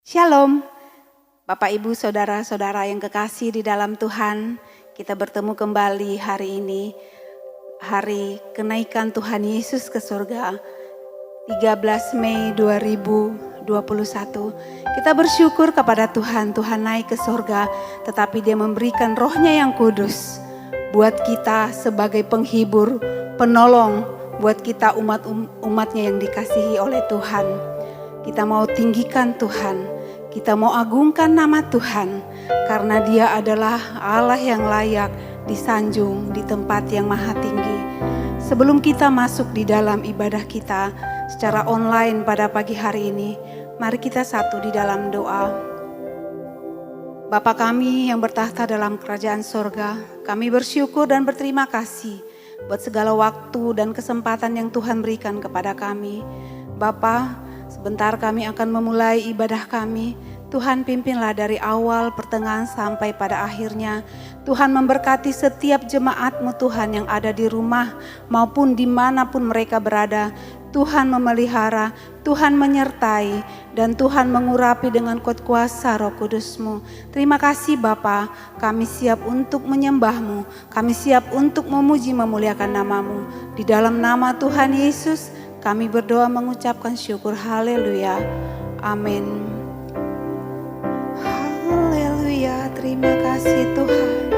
Shalom, Bapak Ibu Saudara-saudara yang kekasih di dalam Tuhan. Kita bertemu kembali hari ini, hari kenaikan Tuhan Yesus ke surga, 13 Mei 2021. Kita bersyukur kepada Tuhan, Tuhan naik ke surga, tetapi Dia memberikan Roh-Nya yang kudus buat kita sebagai penghibur, penolong, buat kita umat-umatnya yang dikasihi oleh Tuhan. Kita mau tinggikan Tuhan, kita mau agungkan nama Tuhan, karena Dia adalah Allah yang layak disanjung di tempat yang maha tinggi. Sebelum kita masuk di dalam ibadah kita secara online pada pagi hari ini, mari kita satu di dalam doa. Bapa kami yang bertahta dalam kerajaan sorga, kami bersyukur dan berterima kasih buat segala waktu dan kesempatan yang Tuhan berikan kepada kami. Bapa, sebentar kami akan memulai ibadah kami. Tuhan pimpinlah dari awal, pertengahan sampai pada akhirnya. Tuhan memberkati setiap jemaat-Mu Tuhan yang ada di rumah maupun dimanapun mereka berada. Tuhan memelihara, Tuhan menyertai, dan Tuhan mengurapi dengan kuat kuasa Roh Kudus-Mu. Terima kasih Bapa, kami siap untuk menyembah-Mu, kami siap untuk memuji memuliakan nama-Mu. Di dalam nama Tuhan Yesus, kami berdoa mengucapkan syukur. Haleluya. Amin. Haleluya. Terima kasih Tuhan.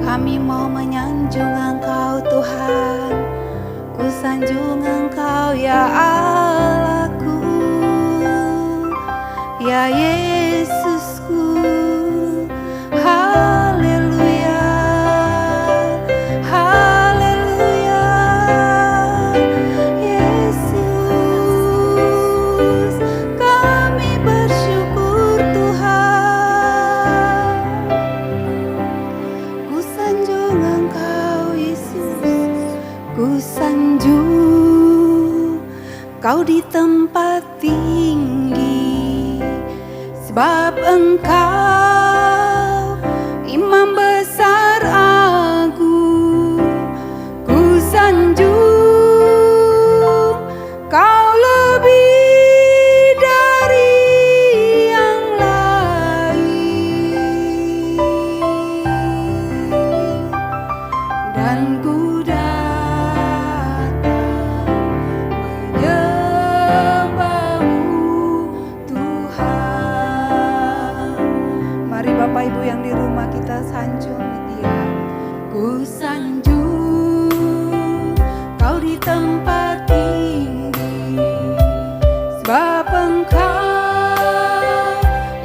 Kami mau menyanjung Engkau Tuhan. Ku sanjung Engkau ya Allahku, ya Yesusku. Haleluya. Haleluya. Yesus, kami bersyukur Tuhan. Ku sanjung Engkau Yesus, ku sanjung Kau di tempat tinggi, sebab Engkau Imam besar agung. Ku sanjung Kau lebih dari yang lain, dan ku datang menyembah-Mu Tuhan. Mari Bapak Ibu yang di rumah kita sanjung Dia. Ku sanjung Kau di tempat tinggi, sebab Engkau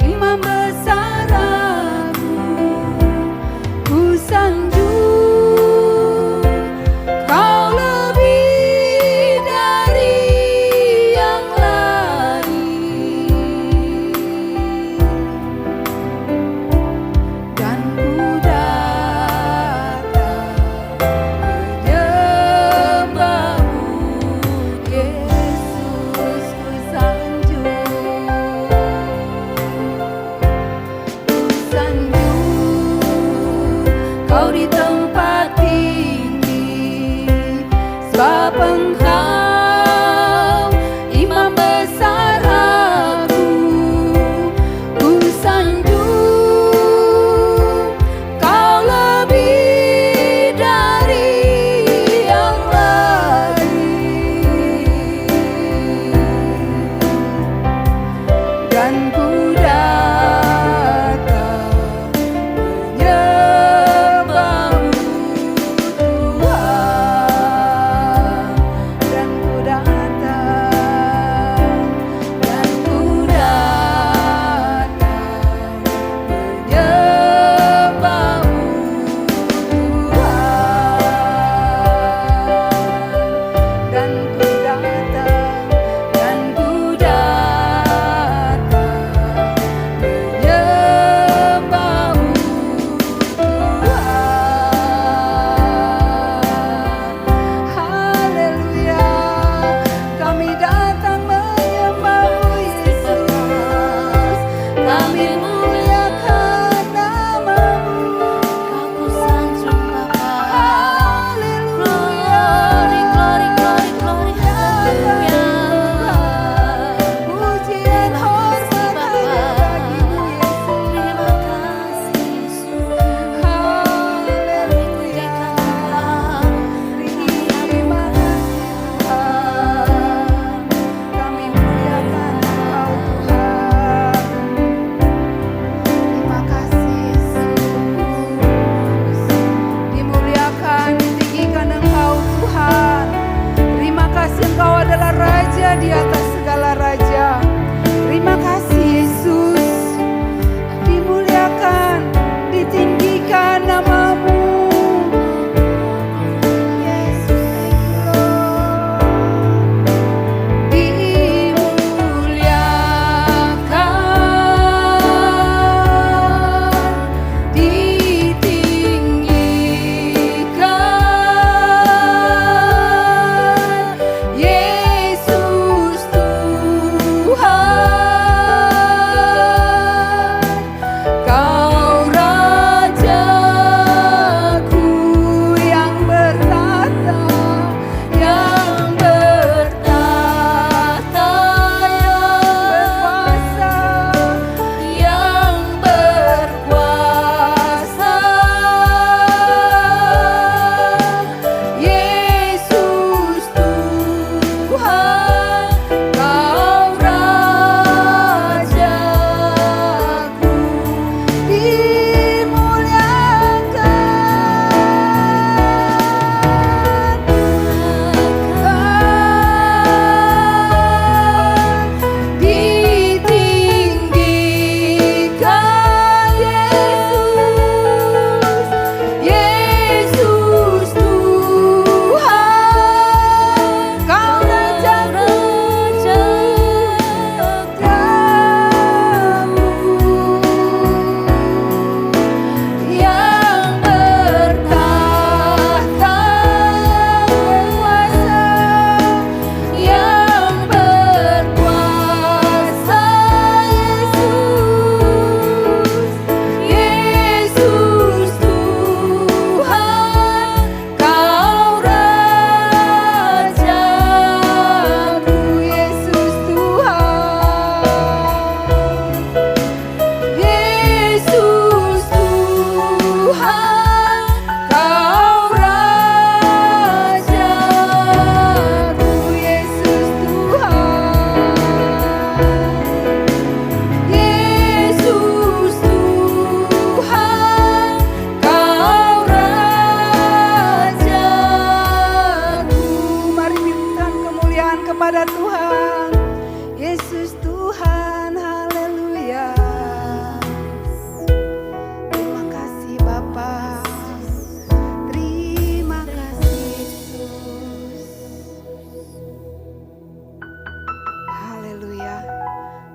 Imam besar agung. Ku sanjung Kau lebih dari yang lain, dan ku datang menyembah-Mu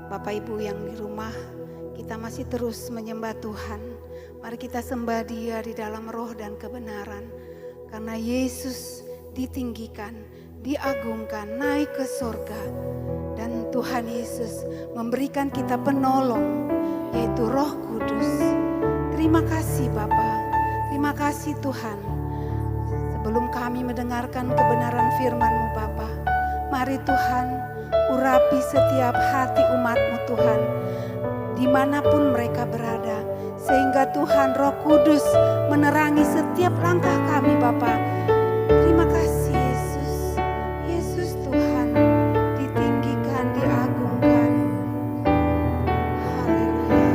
Bapak Ibu yang di rumah, kita masih terus menyembah Tuhan. Mari kita sembah Dia di dalam roh dan kebenaran. Karena Yesus ditinggikan, diagungkan, naik ke surga. Dan Tuhan Yesus memberikan kita penolong, yaitu Roh Kudus. Terima kasih Bapa, terima kasih Tuhan. Sebelum kami mendengarkan kebenaran firman-Mu Bapa, mari Tuhan urapi setiap hati umat-Mu Tuhan, dimanapun mereka berada. Sehingga Tuhan Roh Kudus menerangi setiap langkah kami Bapa. Terima kasih Yesus. Yesus Tuhan ditinggikan, diagungkan. Haleluya.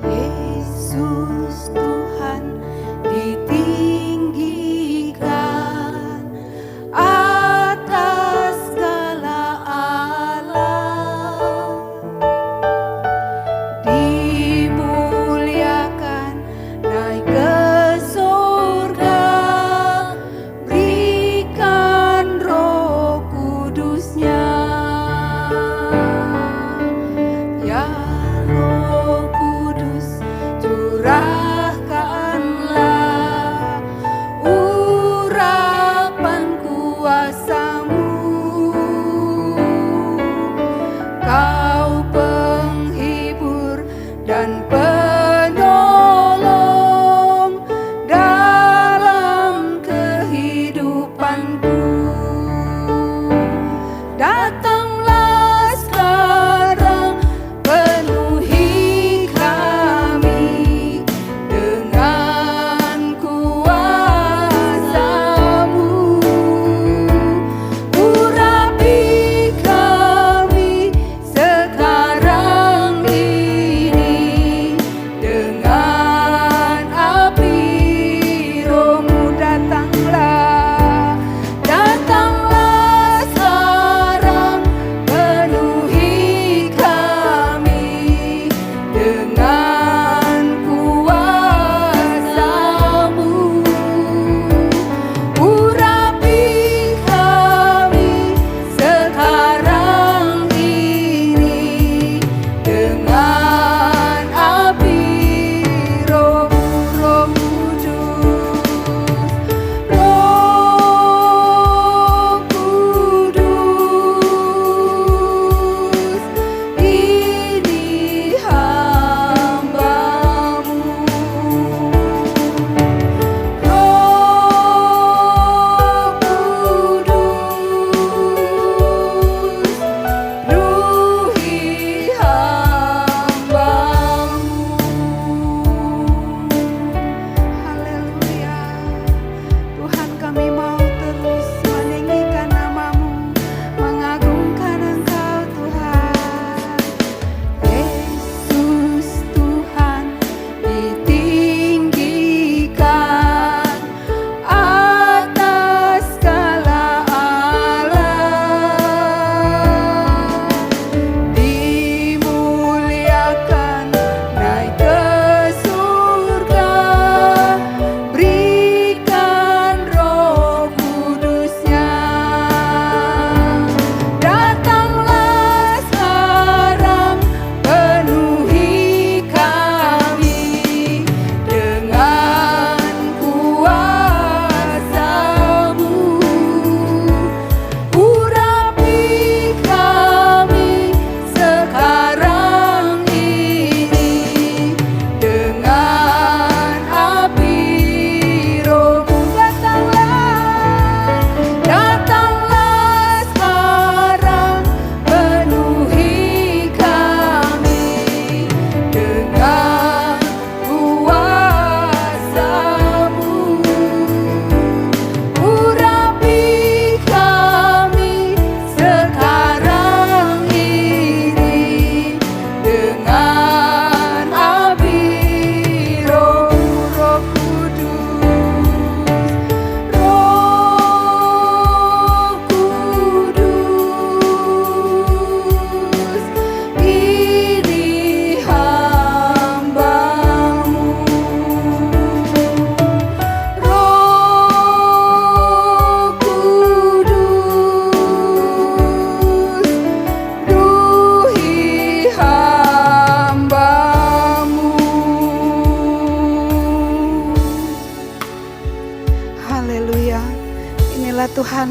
Yesus Tuhan ditinggikan atas segala alam, dimuliakan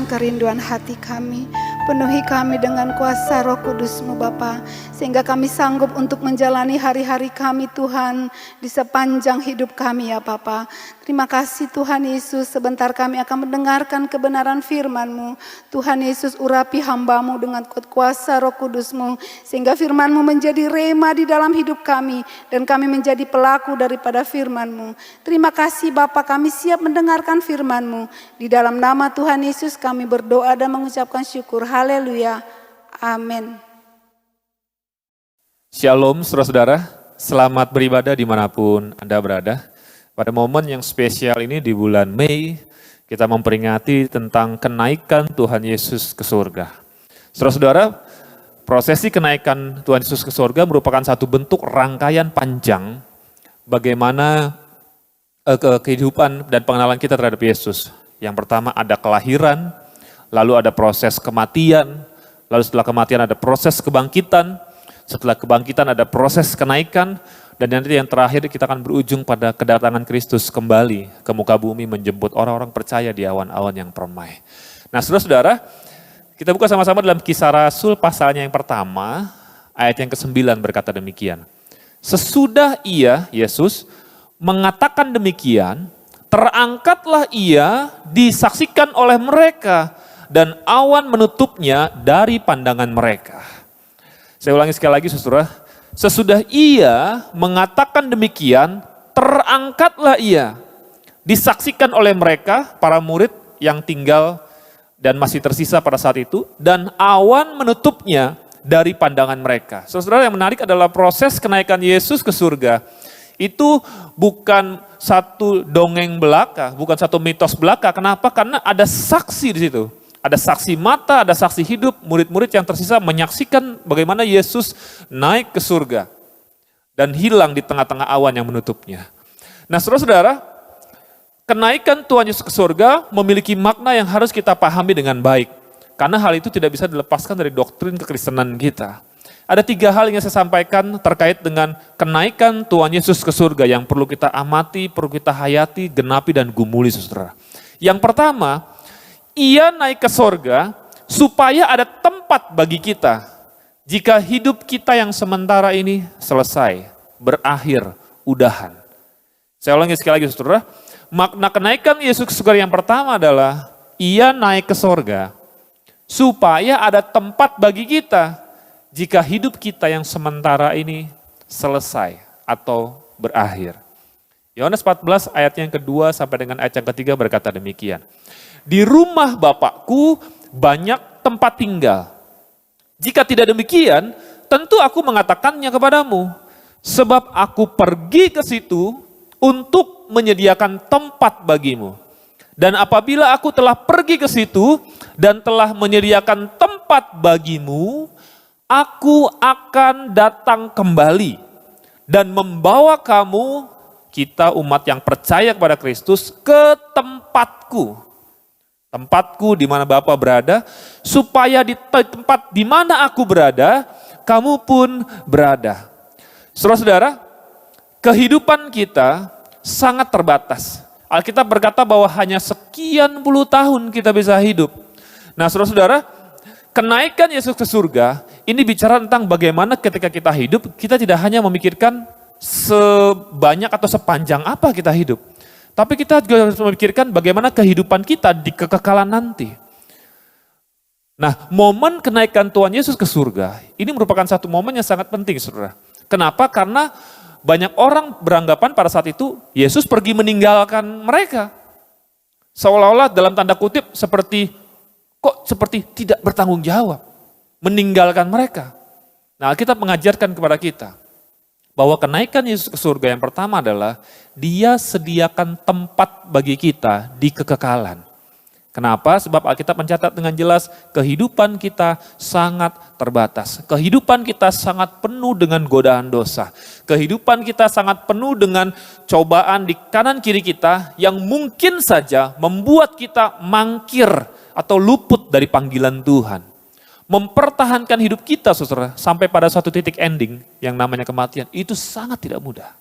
memenuhkan kerinduan hati kami. Penuhi kami dengan kuasa Roh Kudus-Mu Bapa, sehingga kami sanggup untuk menjalani hari-hari kami Tuhan di sepanjang hidup kami ya Bapa. Terima kasih Tuhan Yesus, sebentar kami akan mendengarkan kebenaran firman-Mu. Tuhan Yesus, urapi hamba-Mu dengan kuasa Roh Kudus-Mu, sehingga firman-Mu menjadi rema di dalam hidup kami, dan kami menjadi pelaku daripada firman-Mu. Terima kasih Bapa, kami siap mendengarkan firman-Mu. Di dalam nama Tuhan Yesus kami berdoa dan mengucapkan syukur. Haleluya. Amin. Shalom saudara-saudara, selamat beribadah dimanapun Anda berada. Pada momen yang spesial ini di bulan Mei, kita memperingati tentang kenaikan Tuhan Yesus ke surga. Saudara-saudara, prosesi kenaikan Tuhan Yesus ke surga merupakan satu bentuk rangkaian panjang bagaimana kehidupan dan pengenalan kita terhadap Yesus. Yang pertama ada kelahiran, lalu ada proses kematian, lalu setelah kematian ada proses kebangkitan, setelah kebangkitan ada proses kenaikan, dan nanti yang terakhir kita akan berujung pada kedatangan Kristus kembali ke muka bumi menjemput orang-orang percaya di awan-awan yang permai. Nah saudara-saudara, kita buka sama-sama dalam Kisah Rasul pasalnya yang pertama, ayat yang ke-9 berkata demikian. Sesudah ia, Yesus, mengatakan demikian, terangkatlah ia disaksikan oleh mereka, dan awan menutupnya dari pandangan mereka. Saya ulangi sekali lagi saudara. Sesudah ia mengatakan demikian, terangkatlah ia. Disaksikan oleh mereka, para murid yang tinggal dan masih tersisa pada saat itu, dan awan menutupnya dari pandangan mereka. Saudara, yang menarik adalah proses kenaikan Yesus ke surga. Itu bukan satu dongeng belaka, bukan satu mitos belaka. Kenapa? Karena ada saksi di situ. Ada saksi mata, ada saksi hidup, murid-murid yang tersisa menyaksikan bagaimana Yesus naik ke surga dan hilang di tengah-tengah awan yang menutupnya. Nah saudara-saudara, kenaikan Tuhan Yesus ke surga memiliki makna yang harus kita pahami dengan baik. Karena hal itu tidak bisa dilepaskan dari doktrin kekristenan kita. Ada 3 hal yang saya sampaikan terkait dengan kenaikan Tuhan Yesus ke surga yang perlu kita amati, perlu kita hayati, genapi, dan gumuli saudara. Yang pertama, ia naik ke sorga supaya ada tempat bagi kita. Jika hidup kita yang sementara ini selesai, berakhir, udahan. Saya ulangi sekali lagi saudara. Makna kenaikan Yesus ke surga yang pertama adalah ia naik ke sorga supaya ada tempat bagi kita. Jika hidup kita yang sementara ini selesai atau berakhir. Yohanes 14 ayat yang kedua sampai dengan ayat yang ketiga berkata demikian. Di rumah Bapakku banyak tempat tinggal. Jika tidak demikian, tentu aku mengatakannya kepadamu. Sebab aku pergi ke situ untuk menyediakan tempat bagimu. Dan apabila aku telah pergi ke situ dan telah menyediakan tempat bagimu, aku akan datang kembali dan membawa kamu, kita umat yang percaya kepada Kristus, ke tempatku. Tempatku di mana Bapa berada, supaya di tempat di mana aku berada, kamu pun berada. Saudara-saudara, kehidupan kita sangat terbatas. Alkitab berkata bahwa hanya sekian puluh tahun kita bisa hidup. Nah saudara-saudara, kenaikan Yesus ke surga, ini bicara tentang bagaimana ketika kita hidup, kita tidak hanya memikirkan sebanyak atau sepanjang apa kita hidup. Tapi kita juga harus memikirkan bagaimana kehidupan kita di kekekalan nanti. Nah, momen kenaikan Tuhan Yesus ke surga, ini merupakan satu momen yang sangat penting, saudara. Kenapa? Karena banyak orang beranggapan pada saat itu, Yesus pergi meninggalkan mereka. Seolah-olah dalam tanda kutip seperti tidak bertanggung jawab. Meninggalkan mereka. Nah, Alkitab mengajarkan kepada kita, bahwa kenaikan Yesus ke surga yang pertama adalah Dia sediakan tempat bagi kita di kekekalan. Kenapa? Sebab Alkitab mencatat dengan jelas kehidupan kita sangat terbatas. Kehidupan kita sangat penuh dengan godaan dosa. Kehidupan kita sangat penuh dengan cobaan di kanan kiri kita yang mungkin saja membuat kita mangkir atau luput dari panggilan Tuhan. Mempertahankan hidup kita saudara sampai pada suatu titik ending yang namanya kematian itu sangat tidak mudah.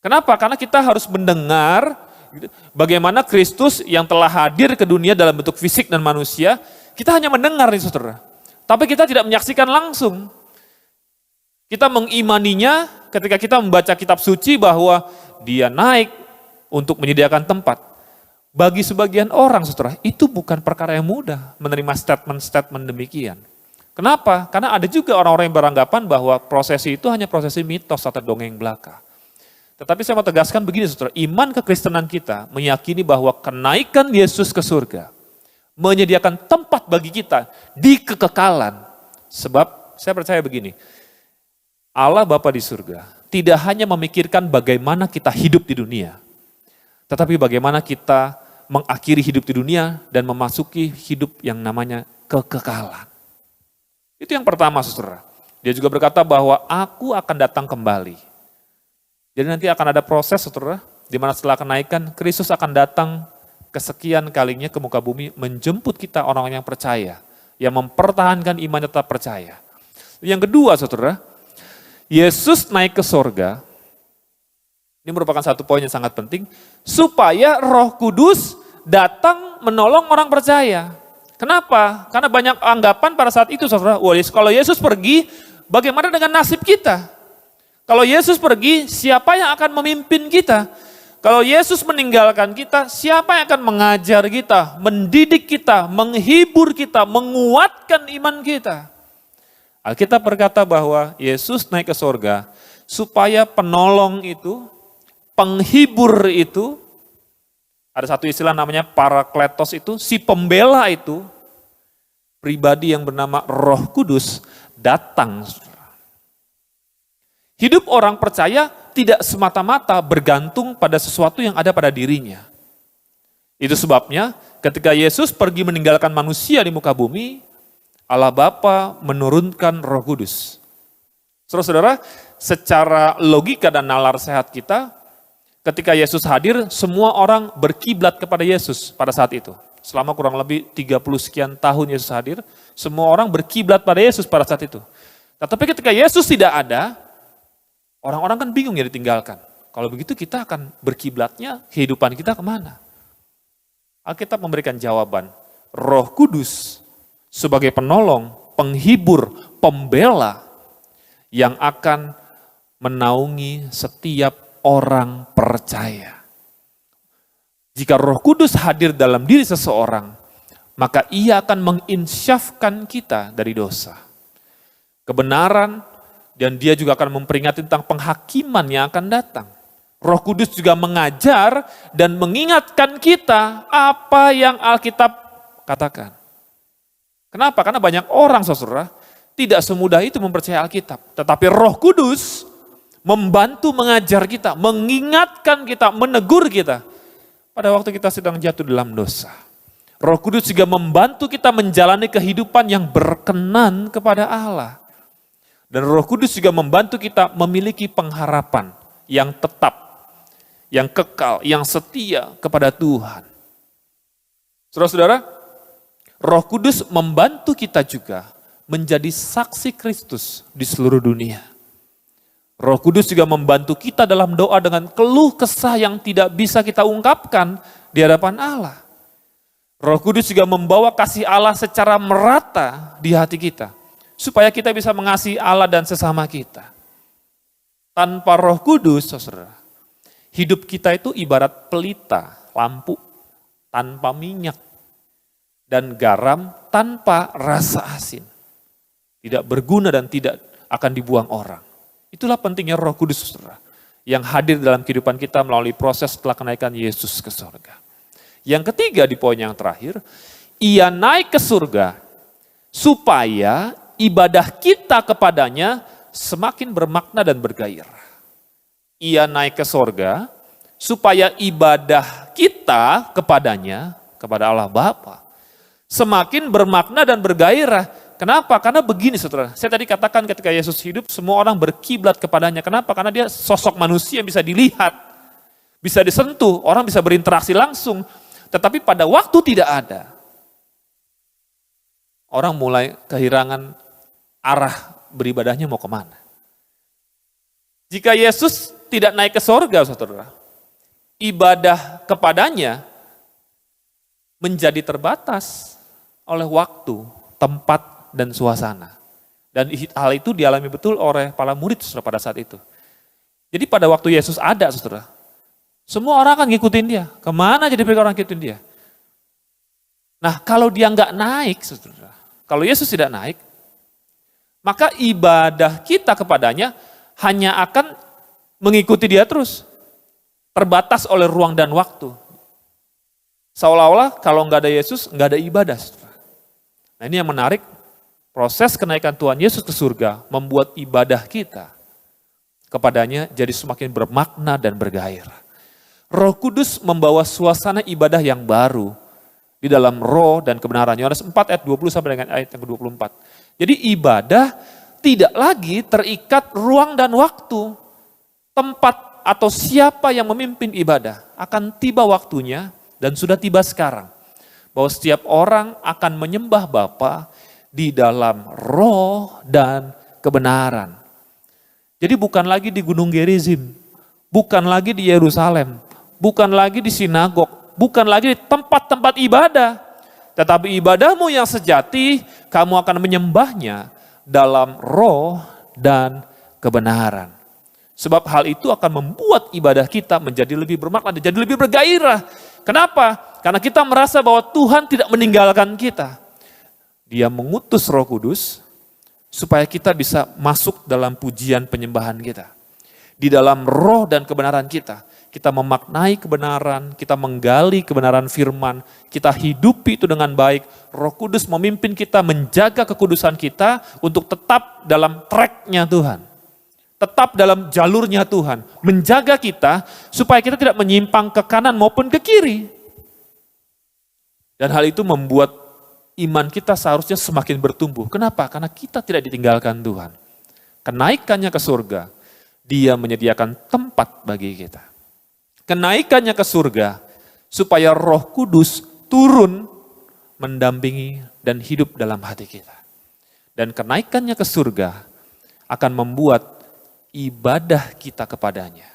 Kenapa? Karena kita harus mendengar Bagaimana Kristus yang telah hadir ke dunia dalam bentuk fisik dan manusia, kita hanya mendengar nih saudara. Tapi kita tidak menyaksikan langsung. Kita mengimaninya ketika kita membaca kitab suci bahwa dia naik untuk menyediakan tempat. Bagi sebagian orang saudara, itu bukan perkara yang mudah menerima statement-statement demikian. Kenapa? Karena ada juga orang-orang yang beranggapan bahwa prosesi itu hanya prosesi mitos atau dongeng belaka. Tetapi saya mau tegaskan begini saudara, iman kekristenan kita meyakini bahwa kenaikan Yesus ke surga menyediakan tempat bagi kita di kekekalan. Sebab saya percaya begini, Allah Bapa di surga tidak hanya memikirkan bagaimana kita hidup di dunia, tetapi bagaimana kita mengakhiri hidup di dunia dan memasuki hidup yang namanya kekekalan. Itu yang pertama saudara. Dia juga berkata bahwa aku akan datang kembali. Jadi nanti akan ada proses saudara, di mana setelah kenaikan, Kristus akan datang kesekian kalinya ke muka bumi, menjemput kita orang yang percaya, yang mempertahankan iman tetap percaya. Yang kedua saudara, Yesus naik ke sorga, ini merupakan satu poin yang sangat penting, supaya Roh Kudus datang menolong orang percaya. Kenapa? Karena banyak anggapan pada saat itu saudara, wah kalau Yesus pergi, bagaimana dengan nasib kita? Kalau Yesus pergi, siapa yang akan memimpin kita? Kalau Yesus meninggalkan kita, siapa yang akan mengajar kita, mendidik kita, menghibur kita, menguatkan iman kita? Alkitab berkata bahwa Yesus naik ke sorga, supaya penolong itu, penghibur itu, ada satu istilah namanya parakletos itu, si pembela itu, pribadi yang bernama Roh Kudus, datang. Hidup orang percaya tidak semata-mata bergantung pada sesuatu yang ada pada dirinya. Itu sebabnya ketika Yesus pergi meninggalkan manusia di muka bumi, Allah Bapa menurunkan Roh Kudus. Saudara-saudara, secara logika dan nalar sehat kita, ketika Yesus hadir, semua orang berkiblat kepada Yesus pada saat itu. Selama kurang lebih 30 sekian tahun Yesus hadir, semua orang berkiblat pada Yesus pada saat itu. Tetapi ketika Yesus tidak ada, orang-orang kan bingung ya ditinggalkan. Kalau begitu kita akan berkiblatnya, kehidupan kita kemana? Alkitab memberikan jawaban, Roh Kudus sebagai penolong, penghibur, pembela yang akan menaungi setiap orang percaya. Jika Roh Kudus hadir dalam diri seseorang, maka ia akan menginsyafkan kita dari dosa. Kebenaran, dan dia juga akan memperingatkan tentang penghakiman yang akan datang. Roh Kudus juga mengajar dan mengingatkan kita apa yang Alkitab katakan. Kenapa? Karena banyak orang saudara tidak semudah itu mempercayai Alkitab. Tetapi Roh Kudus membantu mengajar kita, mengingatkan kita, menegur kita. Pada waktu kita sedang jatuh dalam dosa. Roh Kudus juga membantu kita menjalani kehidupan yang berkenan kepada Allah. Dan Roh Kudus juga membantu kita memiliki pengharapan yang tetap, yang kekal, yang setia kepada Tuhan. Saudara-saudara, Roh Kudus membantu kita juga menjadi saksi Kristus di seluruh dunia. Roh Kudus juga membantu kita dalam doa dengan keluh kesah yang tidak bisa kita ungkapkan di hadapan Allah. Roh Kudus juga membawa kasih Allah secara merata di hati kita. Supaya kita bisa mengasihi Allah dan sesama kita. Tanpa Roh Kudus, saudara, hidup kita itu ibarat pelita, lampu, tanpa minyak, dan garam tanpa rasa asin. Tidak berguna dan tidak akan dibuang orang. Itulah pentingnya Roh Kudus, saudara, yang hadir dalam kehidupan kita melalui proses setelah kenaikan Yesus ke surga. Yang ketiga di poin yang terakhir, ia naik ke surga supaya ibadah kita kepadanya semakin bermakna dan bergairah. Ia naik ke sorga supaya ibadah kita kepadanya, kepada Allah Bapa, semakin bermakna dan bergairah. Kenapa? Karena begini saudara, saya tadi katakan ketika Yesus hidup semua orang berkiblat kepadanya. Kenapa? Karena dia sosok manusia yang bisa dilihat, bisa disentuh, orang bisa berinteraksi langsung. Tetapi pada waktu tidak ada, orang mulai kehilangan arah beribadahnya mau kemana. Jika Yesus tidak naik ke sorga, saudara, ibadah kepadanya menjadi terbatas oleh waktu, tempat, dan suasana. Dan hal itu dialami betul oleh para murid saudara pada saat itu. Jadi pada waktu Yesus ada saudara, semua orang akan ngikutin dia. Kemana jadi mereka orang ngikutin dia? Nah kalau dia nggak naik saudara, kalau Yesus tidak naik, maka ibadah kita kepadanya hanya akan mengikuti dia terus. Terbatas oleh ruang dan waktu. Seolah-olah kalau nggak ada Yesus, nggak ada ibadah. Saudara. Nah ini yang menarik, proses kenaikan Tuhan Yesus ke surga membuat ibadah kita kepadanya jadi semakin bermakna dan bergairah. Roh Kudus membawa suasana ibadah yang baru di dalam roh dan kebenaran. Yohanes 4 ayat 20 sampai dengan ayat yang ke-24. Jadi ibadah tidak lagi terikat ruang dan waktu, tempat atau siapa yang memimpin ibadah. Akan tiba waktunya dan sudah tiba sekarang. Bahwa setiap orang akan menyembah Bapa di dalam roh dan kebenaran. Jadi bukan lagi di Gunung Gerizim, bukan lagi di Yerusalem, bukan lagi di sinagog, bukan lagi di tempat-tempat ibadah. Tetapi ibadahmu yang sejati, kamu akan menyembahnya dalam roh dan kebenaran. Sebab hal itu akan membuat ibadah kita menjadi lebih bermakna, menjadi lebih bergairah. Kenapa? Karena kita merasa bahwa Tuhan tidak meninggalkan kita. Dia mengutus Roh Kudus supaya kita bisa masuk dalam pujian penyembahan kita. Di dalam roh dan kebenaran kita memaknai kebenaran, kita menggali kebenaran firman, kita hidupi itu dengan baik. Roh Kudus memimpin kita menjaga kekudusan kita untuk tetap dalam tracknya Tuhan. Tetap dalam jalurnya Tuhan. Menjaga kita supaya kita tidak menyimpang ke kanan maupun ke kiri. Dan hal itu membuat iman kita seharusnya semakin bertumbuh. Kenapa? Karena kita tidak ditinggalkan Tuhan. Kenaikannya ke surga, Dia menyediakan tempat bagi kita. Kenaikannya ke surga, supaya Roh Kudus turun, mendampingi dan hidup dalam hati kita. Dan kenaikannya ke surga akan membuat ibadah kita kepadanya.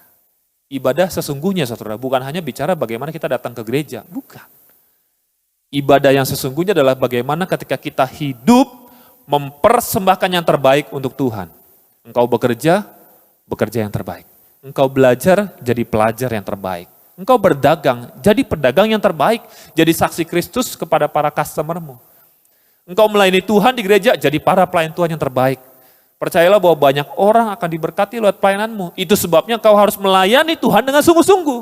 Ibadah sesungguhnya saudara, bukan hanya bicara bagaimana kita datang ke gereja, bukan. Ibadah yang sesungguhnya adalah bagaimana ketika kita hidup mempersembahkan yang terbaik untuk Tuhan. Engkau bekerja yang terbaik. Engkau belajar, jadi pelajar yang terbaik. Engkau berdagang, jadi pedagang yang terbaik. Jadi saksi Kristus kepada para customermu. Engkau melayani Tuhan di gereja, jadi para pelayan Tuhan yang terbaik. Percayalah bahwa banyak orang akan diberkati lewat pelayananmu. Itu sebabnya kau harus melayani Tuhan dengan sungguh-sungguh.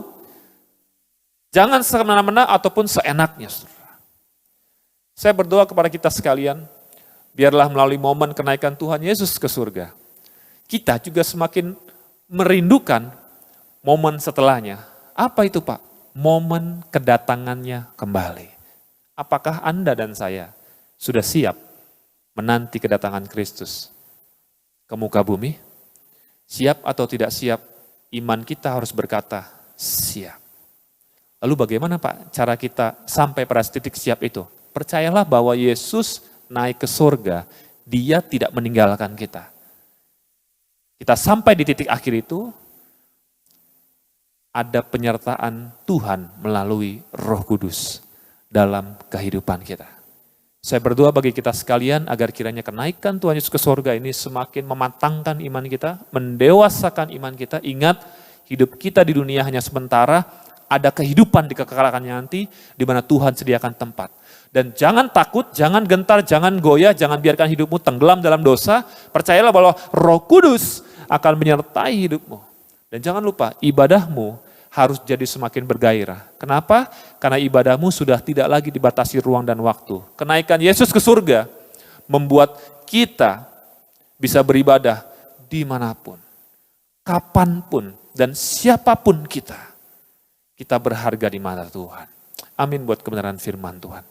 Jangan semena-mena ataupun seenaknya. Saya berdoa kepada kita sekalian, biarlah melalui momen kenaikan Tuhan Yesus ke surga, kita juga semakin merindukan momen setelahnya. Apa itu Pak? Momen kedatangannya kembali. Apakah Anda dan saya sudah siap menanti kedatangan Kristus ke muka bumi? Siap atau tidak siap, iman kita harus berkata, siap. Lalu bagaimana Pak cara kita sampai pada titik siap itu? Percayalah bahwa Yesus naik ke surga, Dia tidak meninggalkan kita. Kita sampai di titik akhir itu, ada penyertaan Tuhan melalui Roh Kudus dalam kehidupan kita. Saya berdoa bagi kita sekalian agar kiranya kenaikan Tuhan Yesus ke surga ini semakin mematangkan iman kita, mendewasakan iman kita. Ingat, hidup kita di dunia hanya sementara, ada kehidupan di kekekalannya nanti, di mana Tuhan sediakan tempat. Dan jangan takut, jangan gentar, jangan goyah, jangan biarkan hidupmu tenggelam dalam dosa. Percayalah bahwa Roh Kudus akan menyertai hidupmu. Dan jangan lupa, ibadahmu harus jadi semakin bergairah. Kenapa? Karena ibadahmu sudah tidak lagi dibatasi ruang dan waktu. Kenaikan Yesus ke surga membuat kita bisa beribadah dimanapun, kapanpun, dan siapapun kita. Kita berharga di mata Tuhan. Amin buat kebenaran firman Tuhan.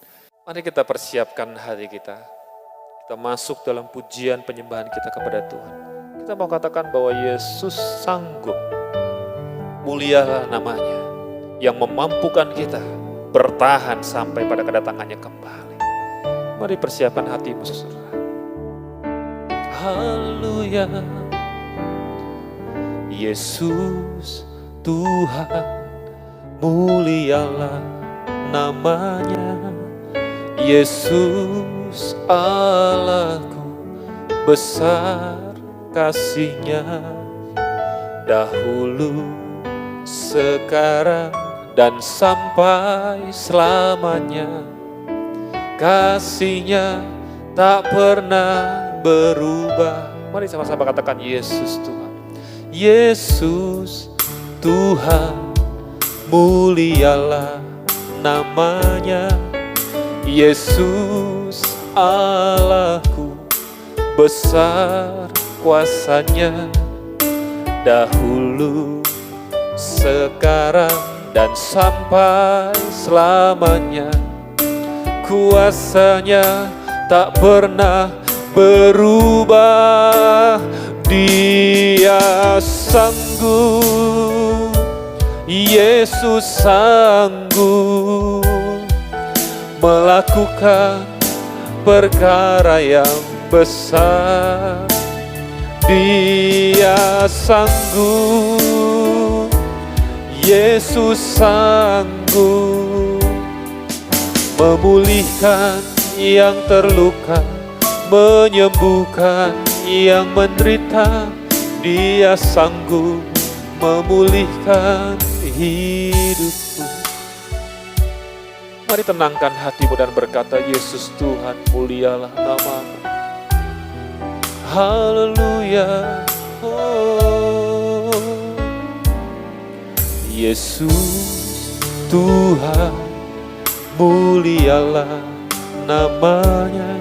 Mari kita persiapkan hati kita. Kita masuk dalam pujian penyembahan kita kepada Tuhan. Kita mau katakan bahwa Yesus sanggup. Mulialah namanya yang memampukan kita bertahan sampai pada kedatangannya kembali. Mari persiapkan hatimu saudara. Haleluya. Yesus Tuhan mulialah namanya. Yesus Allahku, besar kasih-Nya, dahulu, sekarang, dan sampai selamanya. Kasih-Nya tak pernah berubah. Mari sama-sama katakan Yesus Tuhan. Yesus Tuhan, mulialah namanya. Yesus Allahku, besar kuasa-Nya, dahulu, sekarang, dan sampai selamanya. Kuasa-Nya tak pernah berubah. Dia sanggup, Yesus sanggup melakukan perkara yang besar. Dia sanggup, Yesus sanggup memulihkan yang terluka, menyembuhkan yang menderita. Dia sanggup memulihkan hidupku. Mari tenangkan hatimu dan berkata, Yesus Tuhan, mulialah nama-Mu. Haleluya. Oh, Yesus Tuhan, mulialah namanya.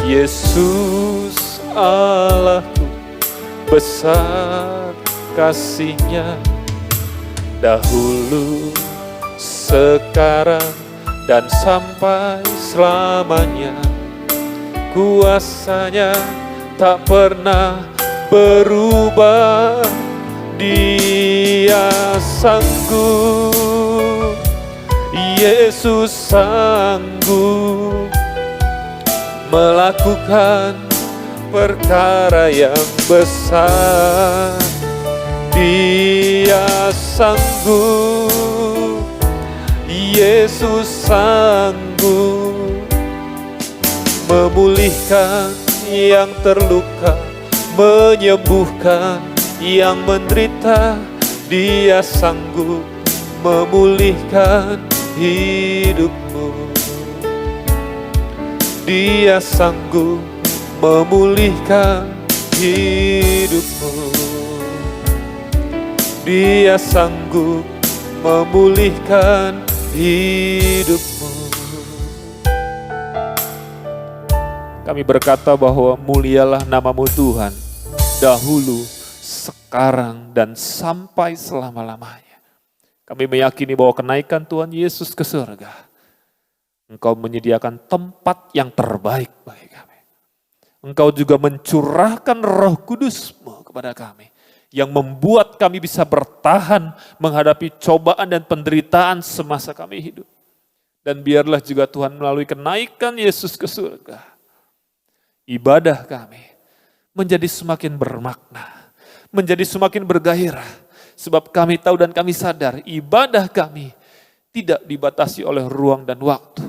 Yesus Allahku, besar kasih-Nya, dahulu, sekarang, dan sampai selamanya. Kuasa-Nya tak pernah berubah. Dia sanggup, Yesus sanggup melakukan perkara yang besar. Dia sanggup, Yesus sanggup memulihkan yang terluka, menyembuhkan yang menderita. Dia sanggup memulihkan hidupmu. Dia sanggup memulihkan hidupmu. Dia sanggup memulihkan hidupmu. Kami berkata bahwa mulialah nama-Mu Tuhan, dahulu, sekarang, dan sampai selama-lamanya. Kami meyakini bahwa kenaikan Tuhan Yesus ke surga, Engkau menyediakan tempat yang terbaik bagi kami. Engkau juga mencurahkan Roh Kudus-Mu kepada kami, yang membuat kami bisa bertahan menghadapi cobaan dan penderitaan semasa kami hidup. Dan biarlah juga Tuhan melalui kenaikan Yesus ke surga, ibadah kami menjadi semakin bermakna, menjadi semakin bergairah. Sebab kami tahu dan kami sadar ibadah kami tidak dibatasi oleh ruang dan waktu.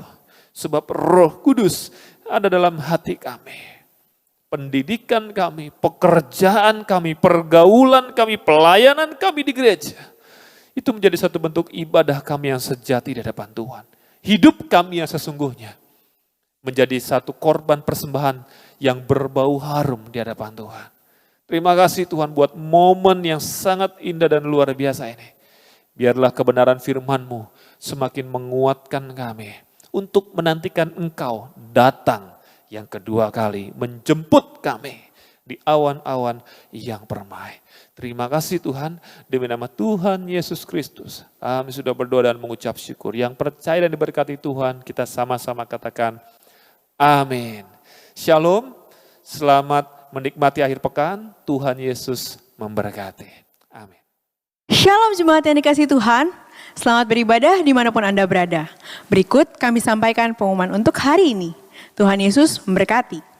Sebab Roh Kudus ada dalam hati kami. Pendidikan kami, pekerjaan kami, pergaulan kami, pelayanan kami di gereja. Itu menjadi satu bentuk ibadah kami yang sejati di hadapan Tuhan. Hidup kami yang sesungguhnya menjadi satu korban persembahan yang berbau harum di hadapan Tuhan. Terima kasih Tuhan buat momen yang sangat indah dan luar biasa ini. Biarlah kebenaran firman-Mu semakin menguatkan kami untuk menantikan Engkau datang yang kedua kali menjemput kami di awan-awan yang permai. Terima kasih Tuhan, demi nama Tuhan Yesus Kristus. Kami sudah berdoa dan mengucap syukur. Yang percaya dan diberkati Tuhan, kita sama-sama katakan amin. Shalom, selamat menikmati akhir pekan. Tuhan Yesus memberkati. Amin. Shalom jemaat yang dikasihi Tuhan, selamat beribadah dimanapun Anda berada. Berikut kami sampaikan pengumuman untuk hari ini. Tuhan Yesus memberkati.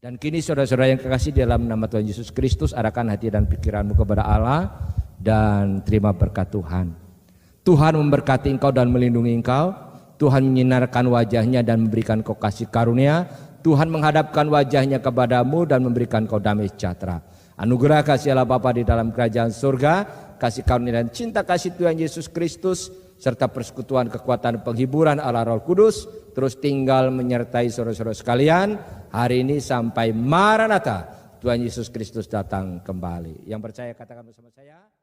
Dan kini saudara-saudara yang kekasih dalam nama Tuhan Yesus Kristus, arahkan hati dan pikiranmu kepada Allah dan terima berkat Tuhan. Tuhan memberkati engkau dan melindungi engkau. Tuhan menyinarkan wajahnya dan memberikan kau kasih karunia. Tuhan menghadapkan wajahnya kepadamu dan memberikan kau damai sejahtera. Anugerah kasih Allah Bapa di dalam kerajaan surga, kasih karunia dan cinta kasih Tuhan Yesus Kristus, serta persekutuan kekuatan penghiburan Allah Roh Kudus terus tinggal menyertai saudara-saudara sekalian hari ini sampai Maranatha, Tuhan Yesus Kristus datang kembali. Yang percaya katakan bersama saya.